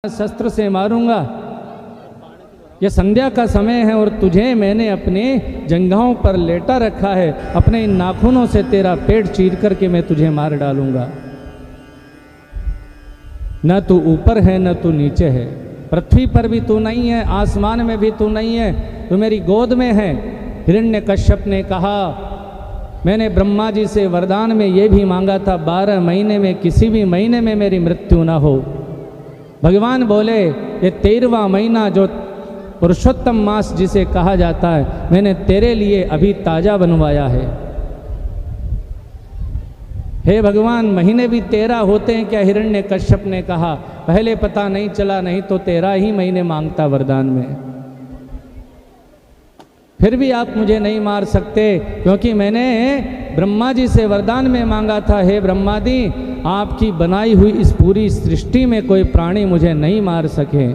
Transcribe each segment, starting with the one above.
शस्त्र से मारूंगा। यह संध्या का समय है और तुझे मैंने अपने जंघाओं पर लेटा रखा है। अपने इन नाखूनों से तेरा पेट चीर करके मैं तुझे मार डालूंगा। न तू ऊपर है न तू नीचे है, पृथ्वी पर भी तू नहीं है, आसमान में भी तू नहीं है, तू मेरी गोद में है। हिरण्यकश्यप ने कहा, मैंने ब्रह्मा जी से वरदान में ये भी मांगा था 12 महीने में किसी भी महीने में मेरी मृत्यु ना हो। भगवान बोले, ये 13वां महीना जो पुरुषोत्तम मास जिसे कहा जाता है, मैंने तेरे लिए अभी ताजा बनवाया है। हे भगवान, महीने भी 13 होते हैं क्या? हिरण्यकश्यप ने कहा, पहले पता नहीं चला, नहीं तो 13 ही महीने मांगता वरदान में। फिर भी आप मुझे नहीं मार सकते, क्योंकि मैंने ब्रह्मा जी से वरदान में मांगा था, हे ब्रह्मा जी, आपकी बनाई हुई इस पूरी सृष्टि में कोई प्राणी मुझे नहीं मार सके।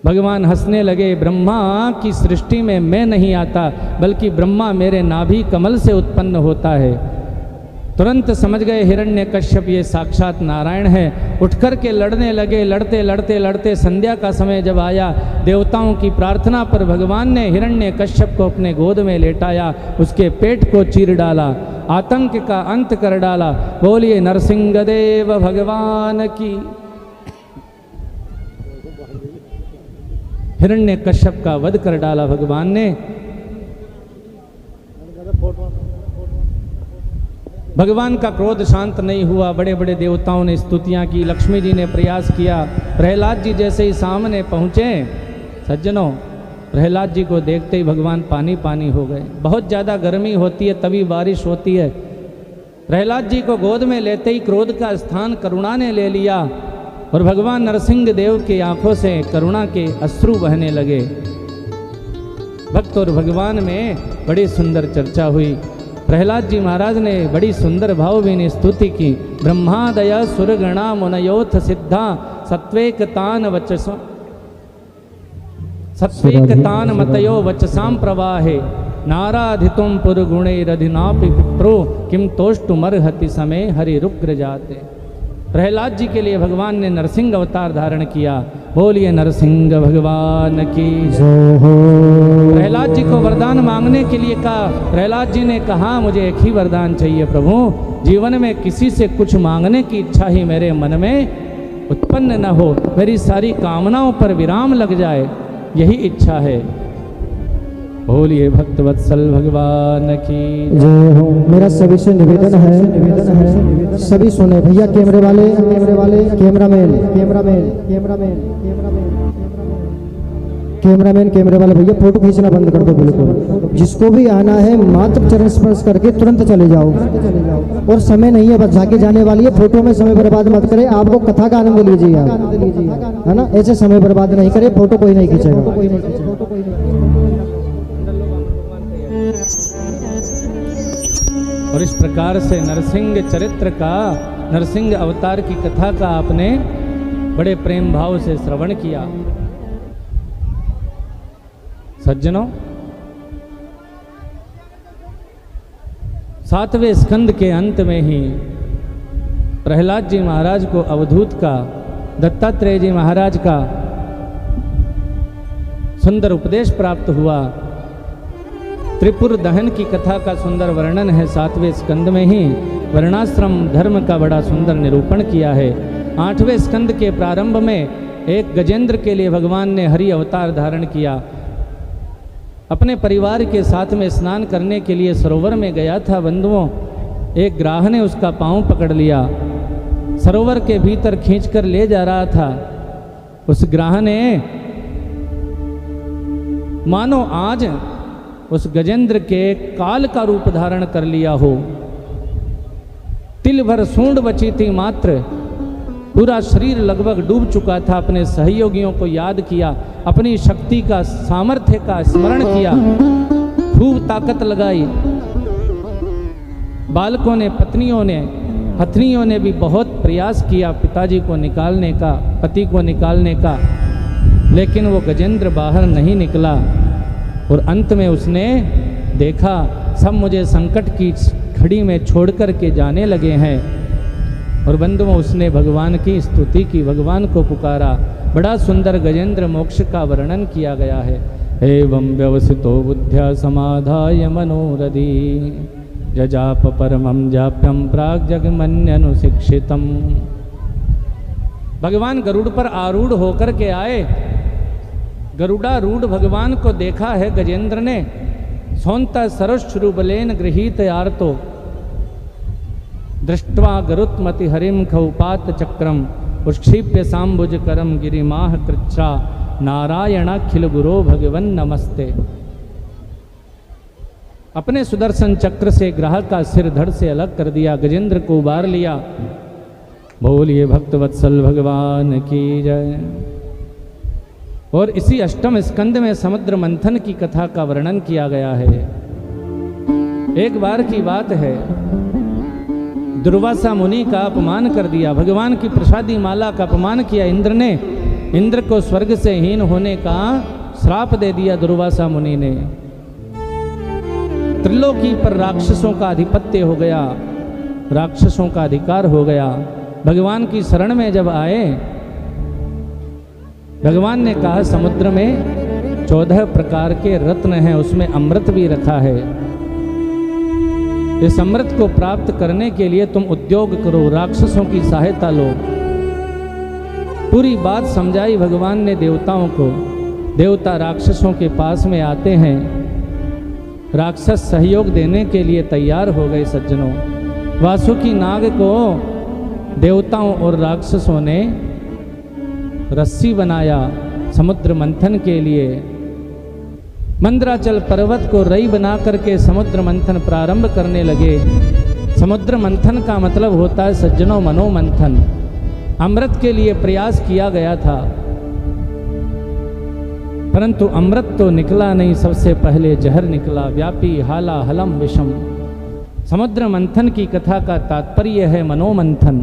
भगवान हंसने लगे, ब्रह्मा की सृष्टि में मैं नहीं आता, बल्कि ब्रह्मा मेरे नाभि कमल से उत्पन्न होता है। तुरंत समझ गए हिरण्यकश्यप ये साक्षात नारायण है। उठकर के लड़ने लगे। लड़ते लड़ते लड़ते संध्या का समय जब आया, देवताओं की प्रार्थना पर भगवान ने हिरण्यकश्यप को अपने गोद में लेटाया, उसके पेट को चीर डाला, आतंक का अंत कर डाला। बोलिए नरसिंहदेव भगवान की। हिरण्यकश्यप का वध कर डाला भगवान ने। भगवान का क्रोध शांत नहीं हुआ। बड़े बड़े देवताओं ने स्तुतियां की, लक्ष्मी जी ने प्रयास किया। प्रहलाद जी जैसे ही सामने पहुँचे, सज्जनों, प्रहलाद जी को देखते ही भगवान पानी पानी हो गए। बहुत ज़्यादा गर्मी होती है तभी बारिश होती है। प्रहलाद जी को गोद में लेते ही क्रोध का स्थान करुणा ने ले लिया और भगवान नरसिंह देव की आंखों से करुणा के अश्रु बहने लगे। भक्त और भगवान में बड़ी सुंदर चर्चा हुई। प्रहलाद जी महाराज ने बड़ी सुंदर भावभीनी स्तुति की। ब्रह्मादय सुरगणा मुनयोथ सिद्धा सत्वेकतान वचसा सत्वेकतान मतयो वचसाम प्रवाहे नाराधितुम पुरगुणैरधिनापि विप्रो किम तोष्टुमर्हति समय हरिरुग्र जाते। प्रहलाद जी के लिए भगवान ने नरसिंह अवतार धारण किया। बोलिए नरसिंह भगवान की जय हो। प्रहलाद जी को वरदान मांगने के लिए कहा। प्रहलाद जी ने कहा, मुझे एक ही वरदान चाहिए प्रभु, जीवन में किसी से कुछ मांगने की इच्छा ही मेरे मन में उत्पन्न न हो, मेरी सारी कामनाओं पर विराम लग जाए, यही इच्छा है। बोलिए भक्तवत्सल भगवान की जय हो। मेरा सभी से निवेदन है, सभी सुने भैया, कैमरे वाले, कैमरामैन, कैमरे वाले भैया, फोटो खींचना बंद कर दो बिल्कुल। जिसको भी आना है मात्र चरण स्पर्श करके तुरंत चले जाओ, और समय नहीं है, बस जाके जाने वाली है। फोटो में समय बर्बाद मत करें, आपको कथा का आनंद लीजिए आप, है ना। ऐसे समय बर्बाद नहीं करे, फोटो कोई नहीं खींचेगा। और इस प्रकार से नरसिंह चरित्र का, नरसिंह अवतार की कथा का आपने बड़े प्रेम भाव से श्रवण किया। सज्जनों, 7वें स्कंद के अंत में ही प्रहलाद जी महाराज को अवधूत का, दत्तात्रेय जी महाराज का सुंदर उपदेश प्राप्त हुआ। त्रिपुर दहन की कथा का सुंदर वर्णन है 7वें स्कंद में ही। वर्णाश्रम धर्म का बड़ा सुंदर निरूपण किया है। 8वें स्कंद के प्रारंभ में एक गजेंद्र के लिए भगवान ने हरि अवतार धारण किया। अपने परिवार के साथ में स्नान करने के लिए सरोवर में गया था बंधुओं। एक ग्राह ने उसका पांव पकड़ लिया, सरोवर के भीतर खींचकर ले जा रहा था। उस ग्राह ने मानो आज उस गजेंद्र के काल का रूप धारण कर लिया हो। तिल भर सूंड बची थी मात्र, पूरा शरीर लगभग डूब चुका था। अपने सहयोगियों को याद किया, अपनी शक्ति का, सामर्थ्य का स्मरण किया, खूब ताकत लगाई। बालकों ने, पत्नियों ने भी बहुत प्रयास किया पिताजी को निकालने का, पति को निकालने का, लेकिन वो गजेंद्र बाहर नहीं निकला। और अंत में उसने देखा, सब मुझे संकट की घड़ी में छोड़ कर के जाने लगे हैं। और बंधुओं, उसने भगवान की स्तुति की, भगवान को पुकारा, बड़ा सुंदर गजेंद्र मोक्ष का वर्णन किया गया है। एवं व्यवसितो बुद्ध्या समाधाय मनोरथी जजाप परमं जाप्यम प्राग जगमन्यनुशिक्षितम। भगवान गरुड़ पर आरूढ़ होकर के आए। गरुड़ारूढ़ भगवान को देखा है गजेंद्र ने। सौंता सरश्रुबलेन गृहीत आर्तो दृष्ट्वा गरुत्मति हरिम खौपात चक्रम उत्क्षिप्य सांबुज करम गिरिमाह कृच्छा नारायणाखिल गुरो भगवन नमस्ते। अपने सुदर्शन चक्र से ग्राहक का सिर धड़ से अलग कर दिया, गजेंद्र को उबार लिया। बोलिए भक्त वत्सल भगवान की जय। और इसी अष्टम स्कंद में समुद्र मंथन की कथा का वर्णन किया गया है। एक बार की बात है, दुर्वासा मुनि का अपमान कर दिया, भगवान की प्रसादी माला का अपमान किया इंद्र ने। इंद्र को स्वर्ग से हीन होने का श्राप दे दिया दुर्वासा मुनि ने। त्रिलोकी पर राक्षसों का आधिपत्य हो गया, राक्षसों का अधिकार हो गया। भगवान की शरण में जब आए, भगवान ने कहा समुद्र में 14 प्रकार के रत्न हैं, उसमें अमृत भी रखा है। इस अमृत को प्राप्त करने के लिए तुम उद्योग करो, राक्षसों की सहायता लो। पूरी बात समझाई भगवान ने देवताओं को। देवता राक्षसों के पास में आते हैं, राक्षस सहयोग देने के लिए तैयार हो गए। सज्जनों, वासुकी नाग को देवताओं और राक्षसों ने रस्सी बनाया समुद्र मंथन के लिए। मंदराचल पर्वत को रई बना करके समुद्र मंथन प्रारंभ करने लगे। समुद्र मंथन का मतलब होता है सज्जनों मनोमंथन। अमृत के लिए प्रयास किया गया था, परंतु अमृत तो निकला नहीं, सबसे पहले जहर निकला। व्यापी हाला हलम विषम। समुद्र मंथन की कथा का तात्पर्य है मनोमंथन।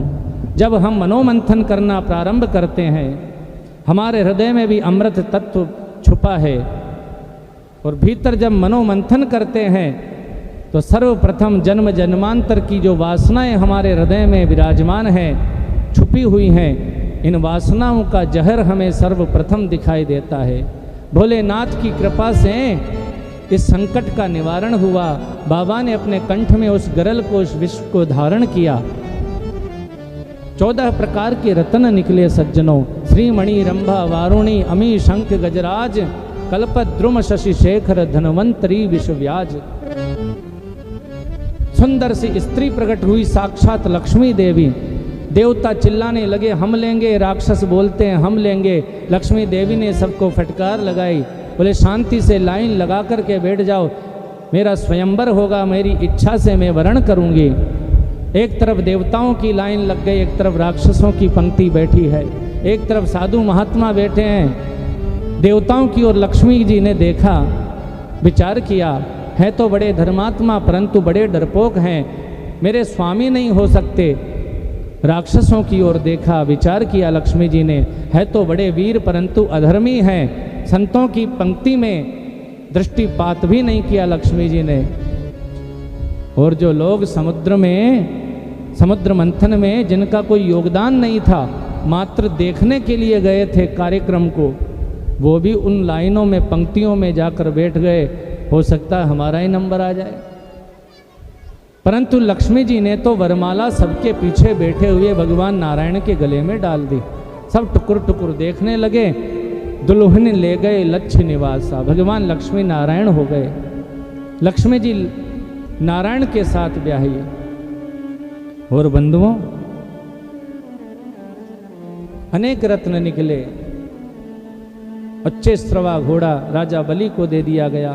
जब हम मनोमंथन करना प्रारंभ करते हैं, हमारे हृदय में भी अमृत तत्व छुपा है। और भीतर जब मनोमंथन करते हैं तो सर्वप्रथम जन्म जन्मांतर की जो वासनाएं हमारे हृदय में विराजमान हैं, छुपी हुई हैं, इन वासनाओं का जहर हमें सर्वप्रथम दिखाई देता है। भोलेनाथ की कृपा से इस संकट का निवारण हुआ। बाबा ने अपने कंठ में उस गरल को, उस विष को धारण किया। 14 प्रकार के रत्न निकले सज्जनों। श्रीमणि रंभा वारुणी अमी शंख गजराज कल्पद्रुम शशि शेखर धनवंतरी विश्वव्याज। सुंदर सी स्त्री प्रकट हुई, साक्षात लक्ष्मी देवी। देवता चिल्लाने लगे हम लेंगे, राक्षस बोलते हैं हम लेंगे। लक्ष्मी देवी ने सबको फटकार लगाई, बोले शांति से लाइन लगा करके बैठ जाओ, मेरा स्वयंवर होगा, मेरी इच्छा से मैं वरण करूंगी। एक तरफ देवताओं की लाइन लग गई, एक तरफ राक्षसों की पंक्ति बैठी है। एक तरफ साधु महात्मा बैठे हैं। देवताओं की ओर लक्ष्मी जी ने देखा, विचार किया, है तो बड़े धर्मात्मा परंतु बड़े डरपोक हैं, मेरे स्वामी नहीं हो सकते। राक्षसों की ओर देखा, विचार किया लक्ष्मी जी ने, है तो बड़े वीर परंतु अधर्मी हैं। संतों की पंक्ति में दृष्टिपात भी नहीं किया लक्ष्मी जी ने। और जो लोग समुद्र मंथन में जिनका कोई योगदान नहीं था, मात्र देखने के लिए गए थे कार्यक्रम को, वो भी उन लाइनों में, पंक्तियों में जाकर बैठ गए। हो सकता है हमारा ही नंबर आ जाए। परंतु लक्ष्मी जी ने तो वरमाला सबके पीछे बैठे हुए भगवान नारायण के गले में डाल दी। सब टुकुर टुकुर देखने लगे। दुल्हन ले गए लक्ष्य निवासा, भगवान लक्ष्मी नारायण हो गए। लक्ष्मी जी नारायण के साथ ब्याही। और बंधुओं, अनेक रत्न निकले। अच्छे श्रवा घोड़ा राजा बलि को दे दिया गया।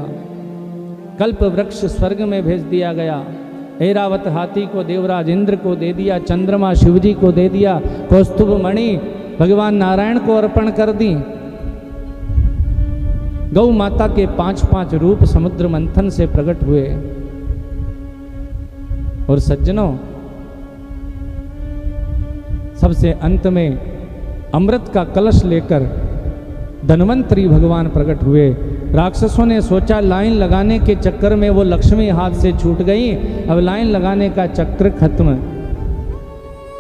कल्प वृक्ष स्वर्ग में भेज दिया गया। ऐरावत हाथी को देवराज इंद्र को दे दिया। चंद्रमा शिवजी को दे दिया। कौस्तुभ मणि भगवान नारायण को अर्पण कर दी। गौ माता के 5-5 रूप समुद्र मंथन से प्रकट हुए। और सज्जनों, सबसे अंत में अमृत का कलश लेकर धन्वंतरी भगवान प्रकट हुए। राक्षसों ने सोचा लाइन लगाने के चक्कर में वो लक्ष्मी हाथ से छूट गई, अब लाइन लगाने का चक्र खत्म।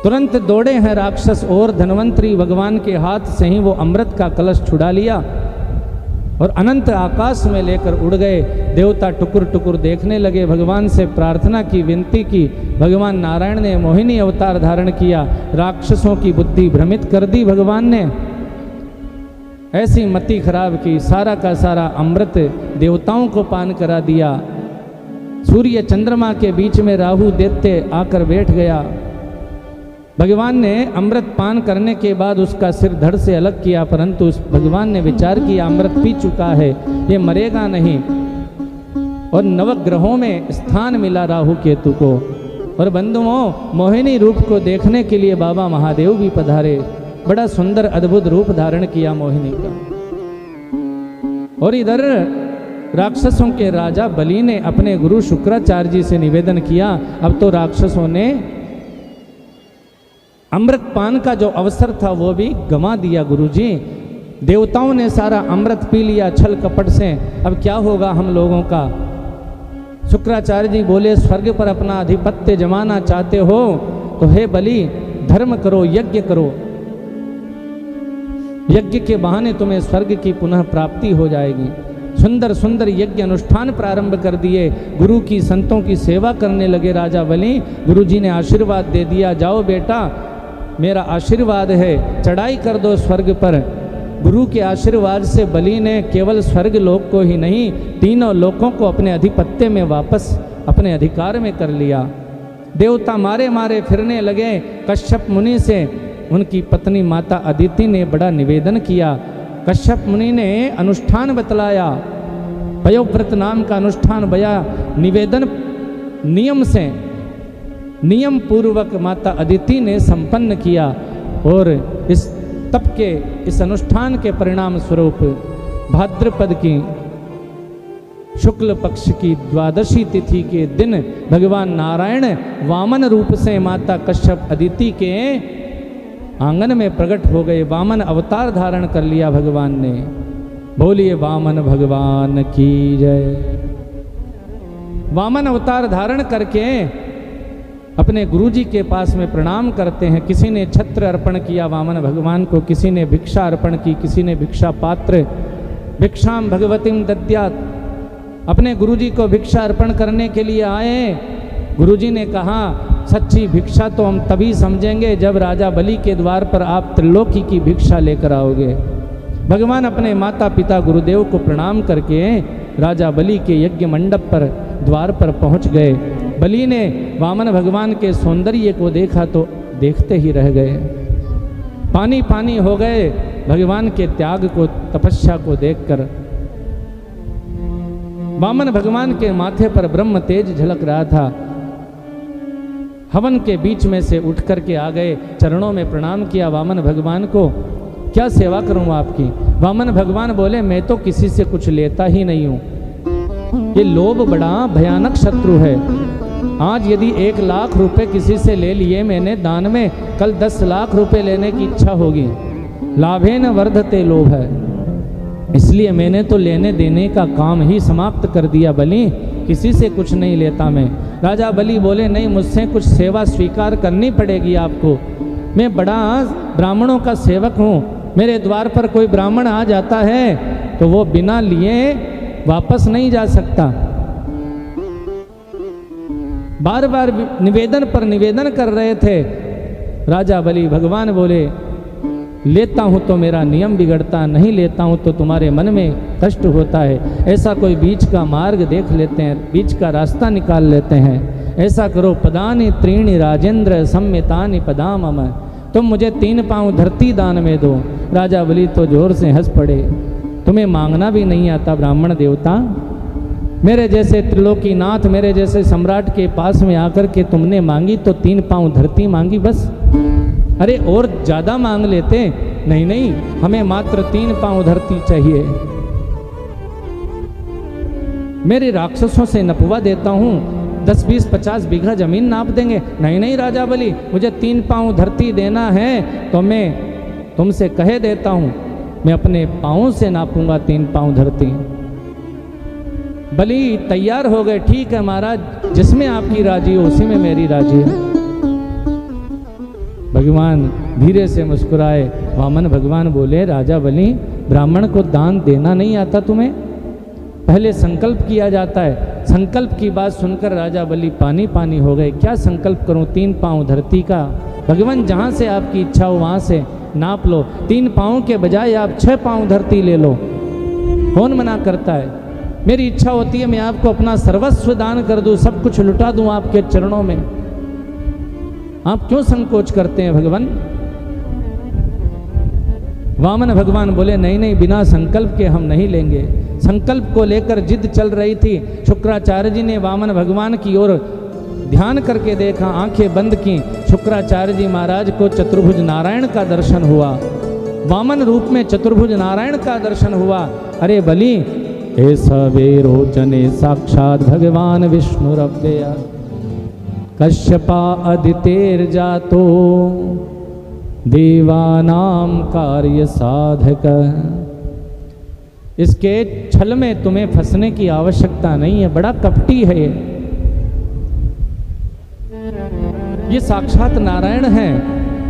तुरंत दौड़े हैं राक्षस और धनवंतरी भगवान के हाथ से ही वो अमृत का कलश छुड़ा लिया और अनंत आकाश में लेकर उड़ गए। देवता टुकुर टुकुर देखने लगे, भगवान से प्रार्थना की, विनती की। भगवान नारायण ने मोहिनी अवतार धारण किया, राक्षसों की बुद्धि भ्रमित कर दी। भगवान ने ऐसी मति खराब की, सारा का सारा अमृत देवताओं को पान करा दिया। सूर्य चंद्रमा के बीच में राहु दैत्य आकर बैठ गया। भगवान ने अमृत पान करने के बाद उसका सिर धड़ से अलग किया, परंतु उस भगवान ने विचार किया अमृत पी चुका है, ये मरेगा नहीं। और नवग्रहों में स्थान मिला राहु केतु को। और बंधुओं, मोहिनी रूप को देखने के लिए बाबा महादेव भी पधारे। बड़ा सुंदर अद्भुत रूप धारण किया मोहिनी का। और इधर राक्षसों के राजा बलि ने अपने गुरु शुक्राचार्य जी से निवेदन किया, अब तो राक्षसों ने अमृत पान का जो अवसर था वो भी गंवा दिया। गुरुजी, देवताओं ने सारा अमृत पी लिया छल कपट से, अब क्या होगा हम लोगों का। शुक्राचार्य जी बोले, स्वर्ग पर अपना आधिपत्य जमाना चाहते हो तो हे बलि, धर्म करो, यज्ञ करो। यज्ञ के बहाने तुम्हें स्वर्ग की पुनः प्राप्ति हो जाएगी। सुंदर सुंदर यज्ञ अनुष्ठान प्रारंभ कर दिए। गुरु की संतों की सेवा करने लगे राजा बलि। गुरुजी ने आशीर्वाद दे दिया, जाओ बेटा, मेरा आशीर्वाद है, चढ़ाई कर दो स्वर्ग पर। गुरु के आशीर्वाद से बलि ने केवल स्वर्ग लोक को ही नहीं, तीनों लोकों को अपने अधिपत्य में वापस अपने अधिकार में कर लिया। देवता मारे मारे फिरने लगे। कश्यप मुनि से उनकी पत्नी माता अदिति ने बड़ा निवेदन किया। कश्यप मुनि ने अनुष्ठान बतलाया, पयोव्रत नाम का अनुष्ठान बया निवेदन नियम से, नियम पूर्वक माता अदिति ने संपन्न किया। और इस तप के, इस अनुष्ठान के परिणाम स्वरूप भाद्रपद की शुक्ल पक्ष की द्वादशी तिथि के दिन भगवान नारायण वामन रूप से माता कश्यप अदिति के आंगन में प्रकट हो गए। वामन अवतार धारण कर लिया भगवान ने। बोलिए वामन भगवान की जय। वामन अवतार धारण करके अपने गुरुजी के पास में प्रणाम करते हैं। किसी ने छत्र अर्पण किया वामन भगवान को, किसी ने भिक्षा अर्पण की, किसी ने भिक्षा पात्र। भिक्षाम भगवतीम दद्यात्, अपने गुरुजी को भिक्षा अर्पण करने के लिए आए। गुरुजी ने कहा, सच्ची भिक्षा तो हम तभी समझेंगे जब राजा बलि के द्वार पर आप त्रिलोकी की भिक्षा लेकर आओगे। भगवान अपने माता पिता गुरुदेव को प्रणाम करके राजा बलि के यज्ञ मंडप पर द्वार पर पहुंच गए। बलि ने वामन भगवान के सौंदर्य को देखा तो देखते ही रह गए, पानी पानी हो गए भगवान के त्याग को, तपस्या को देखकर। वामन भगवान के माथे पर ब्रह्म तेज झलक रहा था। हवन के बीच में से उठ करके आ गए, चरणों में प्रणाम किया वामन भगवान को। क्या सेवा करूं आपकी। वामन भगवान बोले, मैं तो किसी से कुछ लेता ही नहीं हूं। ये लोभ बड़ा भयानक शत्रु है। आज यदि 1 लाख रुपए किसी से ले लिए मैंने दान में, कल 10 लाख रुपए लेने की इच्छा होगी। लाभेन वर्धते लोभ है, इसलिए मैंने तो लेने देने का काम ही समाप्त कर दिया। बलि, किसी से कुछ नहीं लेता मैं। राजा बलि बोले, नहीं, मुझसे कुछ सेवा स्वीकार करनी पड़ेगी आपको। मैं बड़ा ब्राह्मणों का सेवक हूँ। मेरे द्वार पर कोई ब्राह्मण आ जाता है तो वो बिना लिए वापस नहीं जा सकता। बार बार निवेदन पर निवेदन कर रहे थे राजा बलि। भगवान बोले, लेता हूँ तो मेरा नियम बिगड़ता, नहीं लेता हूँ तो तुम्हारे मन में कष्ट होता है। ऐसा कोई बीच का मार्ग देख लेते हैं, बीच का रास्ता निकाल लेते हैं। ऐसा करो, पदानि त्रीणि राजेंद्र सम्मितानि पदामम, तुम मुझे 3 पांव धरती दान में दो। राजा बलि तो जोर से हंस पड़े, तुम्हें मांगना भी नहीं आता ब्राह्मण देवता। मेरे जैसे त्रिलोकीनाथ, मेरे जैसे सम्राट के पास में आकर के तुमने मांगी तो 3 पांव धरती मांगी बस। अरे और ज़्यादा मांग लेते। नहीं नहीं, हमें मात्र 3 पांव धरती चाहिए। मेरे राक्षसों से नपवा देता हूँ, 10, 20, 50 बीघा जमीन नाप देंगे। नहीं नहीं राजा बलि, मुझे 3 पांव धरती देना है तो मैं तुमसे कहे देता हूँ, मैं अपने पाँव से नापूंगा 3 पांव धरती। बलि तैयार हो गए, ठीक है महाराज, जिसमें आपकी राजी हो उसी में मेरी राजी है। भगवान धीरे से मुस्कुराए। वामन भगवान बोले, राजा बलि, ब्राह्मण को दान देना नहीं आता तुम्हें? पहले संकल्प किया जाता है। संकल्प की बात सुनकर राजा बलि पानी पानी हो गए। क्या संकल्प करूं? 3 पांव धरती का। भगवान जहां से आपकी इच्छा हो वहां से नाप लो। 3 पांव के बजाय आप 6 पांव धरती ले लो। कौन मना करता है? मेरी इच्छा होती है मैं आपको अपना सर्वस्व दान कर दूं, सब कुछ लुटा दूं आपके चरणों में। आप क्यों संकोच करते हैं भगवान? वामन भगवान बोले, नहीं नहीं, बिना संकल्प के हम नहीं लेंगे। संकल्प को लेकर जिद चल रही थी। शुक्राचार्य जी ने वामन भगवान की ओर ध्यान करके देखा, आंखें बंद की। शुक्राचार्य जी महाराज को चतुर्भुज नारायण का दर्शन हुआ। वामन रूप में चतुर्भुज नारायण का दर्शन हुआ। अरे बलि, ऐसा वे रोचने साक्षात भगवान विष्णुरव्यय कश्यपा अदितेर जातो देवानाम कार्य साधक। इसके छल में तुम्हें फंसने की आवश्यकता नहीं है, बड़ा कपटी है ये साक्षात नारायण है।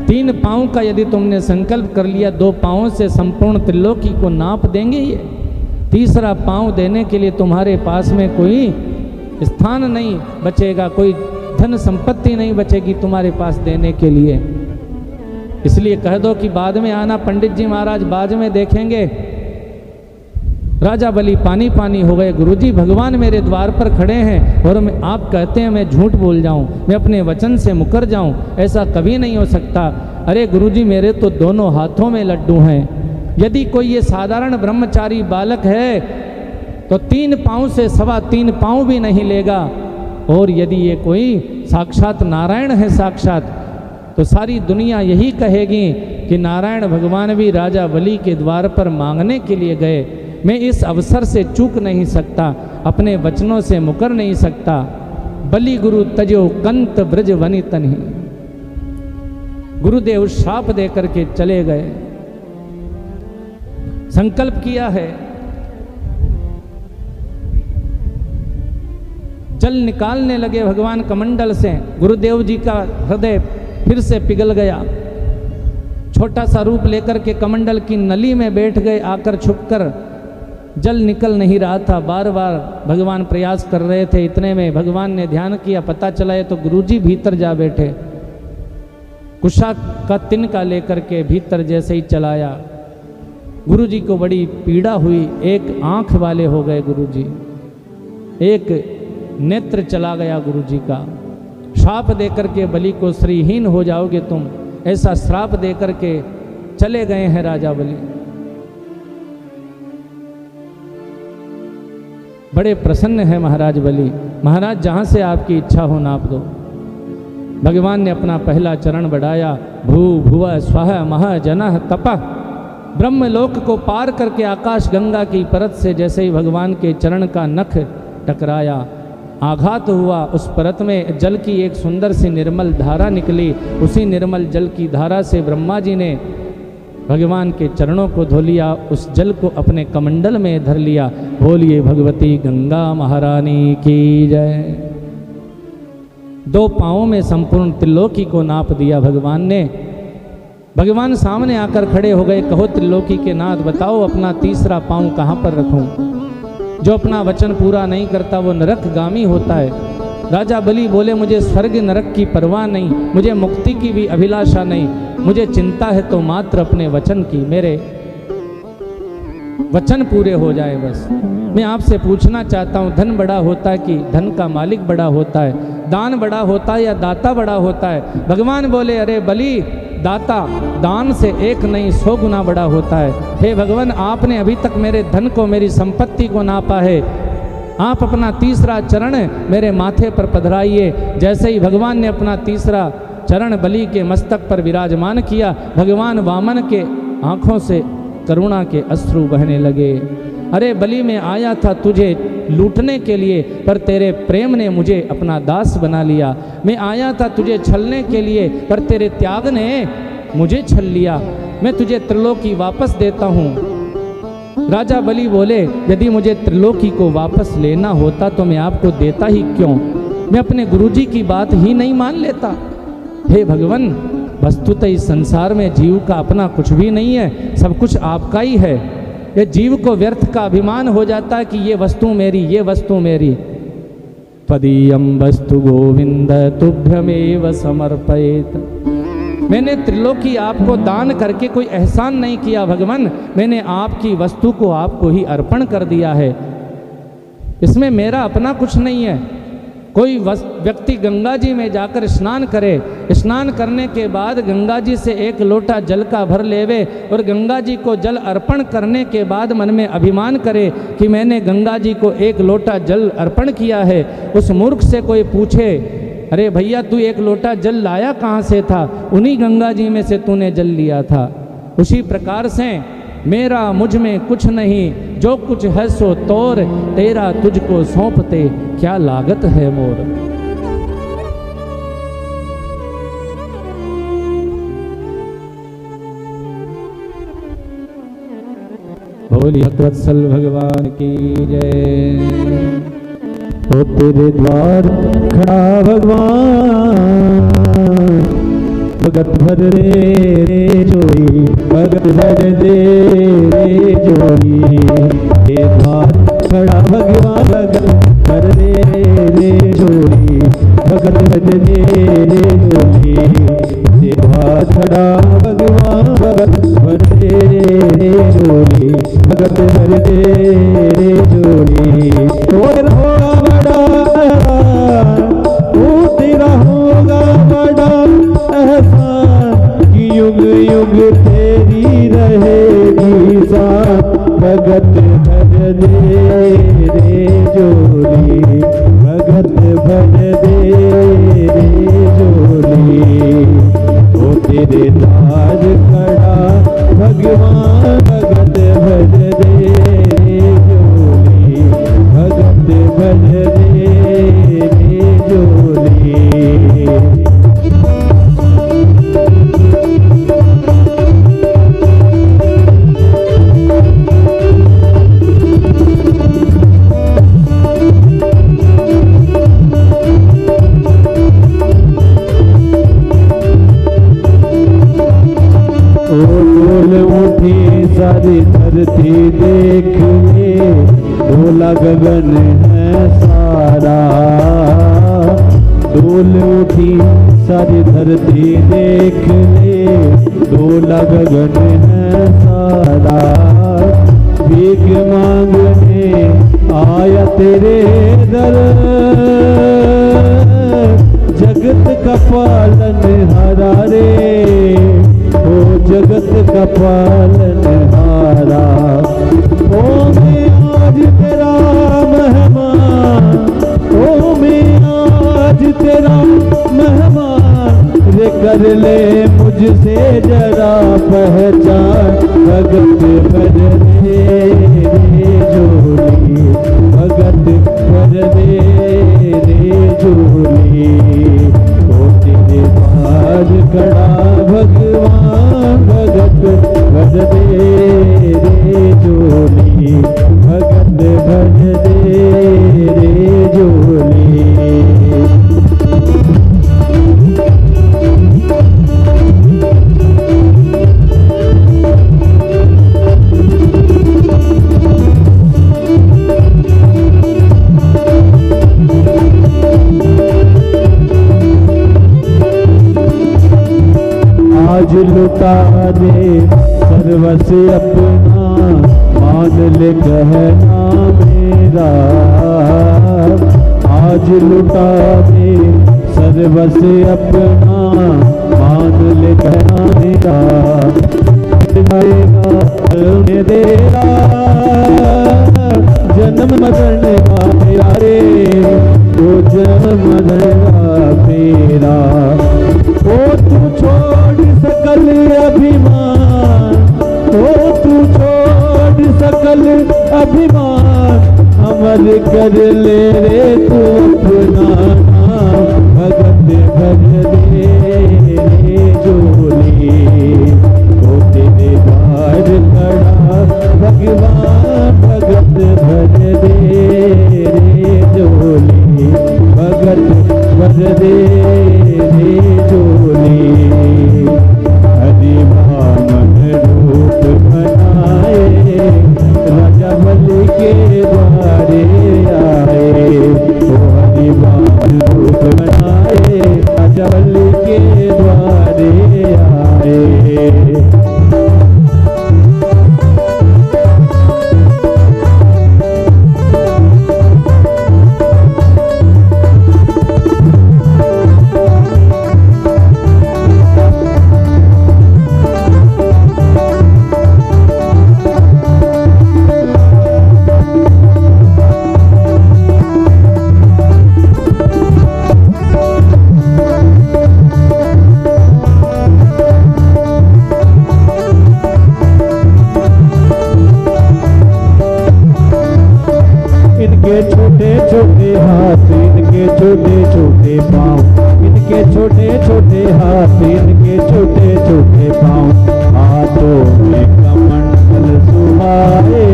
3 पांव का यदि तुमने संकल्प कर लिया, 2 पांवों से संपूर्ण त्रिलोकी को नाप देंगे ये। तीसरा पांव देने के लिए तुम्हारे पास में कोई स्थान नहीं बचेगा, कोई धन संपत्ति नहीं बचेगी तुम्हारे पास देने के लिए। इसलिए कह दो कि बाद में आना पंडित जी महाराज, बाद में देखेंगे। राजा बलि पानी पानी हो गए। गुरुजी, भगवान मेरे द्वार पर खड़े हैं और आप कहते हैं मैं झूठ बोल जाऊं, मैं अपने वचन से मुकर जाऊं, ऐसा कभी नहीं हो सकता। अरे गुरुजी, मेरे तो दोनों हाथों में लड्डू हैं। यदि कोई ये साधारण ब्रह्मचारी बालक है तो 3 पांव से 3.25 पांव भी नहीं लेगा, और यदि ये कोई साक्षात नारायण है साक्षात, तो सारी दुनिया यही कहेगी कि नारायण भगवान भी राजा बलि के द्वार पर मांगने के लिए गए। मैं इस अवसर से चूक नहीं सकता, अपने वचनों से मुकर नहीं सकता। बलि गुरु तजो कंत ब्रज वनितनि। गुरुदेव श्राप दे करके चले गए। संकल्प किया है, जल निकालने लगे भगवान कमंडल से। गुरुदेव जी का हृदय फिर से पिघल गया। छोटा सा रूप लेकर के कमंडल की नली में बैठ गए, आकर छुपकर। जल निकल नहीं रहा था, बार बार भगवान प्रयास कर रहे थे। इतने में भगवान ने ध्यान किया, पता चला है तो गुरुजी भीतर जा बैठे। कुशा का तिनका लेकर के भीतर जैसे ही चलाया, गुरुजी को बड़ी पीड़ा हुई। एक आंख वाले हो गए गुरुजी, एक नेत्र चला गया गुरुजी का। श्राप देकर के बलि को श्रीहीन हो जाओगे तुम, ऐसा श्राप देकर के चले गए हैं राजा बलि। बड़े प्रसन्न है महाराज बलि। महाराज, जहां से आपकी इच्छा हो नाप दो। भगवान ने अपना पहला चरण बढ़ाया। भू भुव स्वः मह जनः तपः। ब्रह्मलोक को पार करके आकाश गंगा की परत से जैसे ही भगवान के चरण का नख टकराया, आघात हुआ, उस परत में जल की एक सुंदर सी निर्मल धारा निकली। उसी निर्मल जल की धारा से ब्रह्मा जी ने भगवान के चरणों को धो लिया, उस जल को अपने कमंडल में धर लिया। बोलिए भगवती गंगा महारानी की जय। 2 पांवों में संपूर्ण त्रिलोकी को नाप दिया भगवान ने। भगवान सामने आकर खड़े हो गए। कहो त्रिलोकी के नाथ, बताओ अपना तीसरा पांव कहाँ पर रखूं? जो अपना वचन पूरा नहीं करता वो नरकगामी होता है। राजा बलि बोले, मुझे स्वर्ग नरक की परवाह नहीं, मुझे मुक्ति की भी अभिलाषा नहीं, मुझे चिंता है तो मात्र अपने वचन की। मेरे वचन पूरे हो जाए बस। मैं आपसे पूछना चाहता हूँ, धन बड़ा होता है कि धन का मालिक बड़ा होता है? दान बड़ा होता है या दाता बड़ा होता है? भगवान बोले, अरे बलि, दाता दान से 1 नहीं 100 गुना बड़ा होता है। हे भगवान, आपने अभी तक मेरे धन को, मेरी संपत्ति को नापा है। आप अपना तीसरा चरण मेरे माथे पर पधराइए। जैसे ही भगवान ने अपना तीसरा चरण बलि के मस्तक पर विराजमान किया, भगवान वामन के आंखों से करुणा के अश्रु बहने लगे। अरे बलि, मैं आया था तुझे लूटने के लिए, पर तेरे प्रेम ने मुझे अपना दास बना लिया। मैं आया था तुझे छलने के लिए, पर तेरे त्याग ने मुझे छल लिया। मैं तुझे त्रिलोकी वापस देता हूँ। राजा बलि बोले, यदि मुझे त्रिलोकी को वापस लेना होता तो मैं आपको देता ही क्यों? मैं अपने गुरुजी की बात ही नहीं मान लेता। हे भगवान, वस्तुतः इस संसार में जीव का अपना कुछ भी नहीं है, सब कुछ आपका ही है। ये जीव को व्यर्थ का अभिमान हो जाता है कि ये वस्तु मेरी, ये वस्तु मेरी। पदीयम वस्तु गोविंद तुभ्यमेव समर्पयेत। मैंने त्रिलोकी आपको दान करके कोई एहसान नहीं किया भगवान, मैंने आपकी वस्तु को आपको ही अर्पण कर दिया है। इसमें मेरा अपना कुछ नहीं है। कोई व्यक्ति गंगा जी में जाकर स्नान करे, स्नान करने के बाद गंगा जी से एक लोटा जल का भर लेवे और गंगा जी को जल अर्पण करने के बाद मन में अभिमान करे कि मैंने गंगा जी को एक लोटा जल अर्पण किया है। उस मूर्ख से कोई पूछे, अरे भैया तू एक लोटा जल लाया कहाँ से था? उन्हीं गंगा जी में से तूने जल लिया था। उसी प्रकार से मेरा मुझ में कुछ नहीं, जो कुछ है सो तोर, तेरा तुझको सौंपते क्या लागत है मोर। बोलिए भक्तवत्सल भगवान की जय। ओ तेरे द्वार खड़ा भगवान, भगत भर रे जोड़ी, भगत भर दे रे जोड़ी। हे द्वार खड़ा भगवान, भगत भर रे जोड़ी, भगत भर दे रे जोड़ी। हे द्वार खड़ा भगवान, भगत भर रे जोड़ी, भगत भर दे रे जोड़ी। तोर होगा बड़ा वो तेरा होगा बड़ा एहसान, कि युग युग तेरी रहेगी साथ। भगत भर दे रे जोड़ी, भगत भर दे रे जोड़ी। ओ तेरे द्वार खड़ा भगवान, भगत भर दे रे जोड़ी, भगत भर दे रे जोड़ी। सारी धरती देख ले, डोला गगन है सारा। डोल उठी सारी धरती देख ले, डोला गगन है सारा। भीख मांगने आया तेरे दर, जगत का पालन हारा रे, ओ जगत का पालन हारा। ओ मैं आज तेरा मेहमान, ओ मैं आज तेरा मेहमान। रे कर ले मुझसे जरा पहचान, भगत भर दे रे जोड़ी, भगत भर दे रे जोड़ी। ओ तेरे द्वार खड़ा भगवान, भगत भर दे रे जोड़ी, भगत भर दे रे जोड़ी। आज लुटा दे सर्वस्व अपना, मान ले कहना मेरा। आज लुटा दे सर्वस्व अपना, मान ले कहना मेरा। तेरा जन्म मरण का मेरा रे, वो जन्म मरण का मेरा। ओ तू छोड़ सकल अभिमान, ओ तू छोड़ सकल अभिमान। अमर कर ले रे तू अपना नाम, भगत भर दे रे जोड़ी। ओ तेरे द्वार खड़ा भगवान, भगत भर दे रे जोड़ी, भगत भर दे रे जोड़ी। छोटे छोटे हाथ, इनके छोटे छोटे पाँव, इनके छोटे छोटे हाथ, इनके छोटे छोटे पाँव, हाथों में कमंडल सुहाए,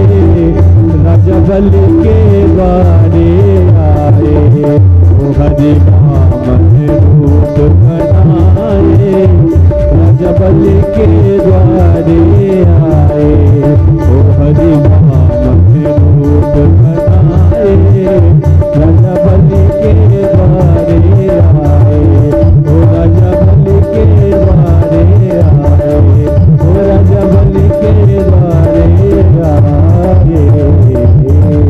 रजबल के द्वारे आए, ओ हरि बामन रूप बनाए, रजबल के द्वारे आए, ओ हरि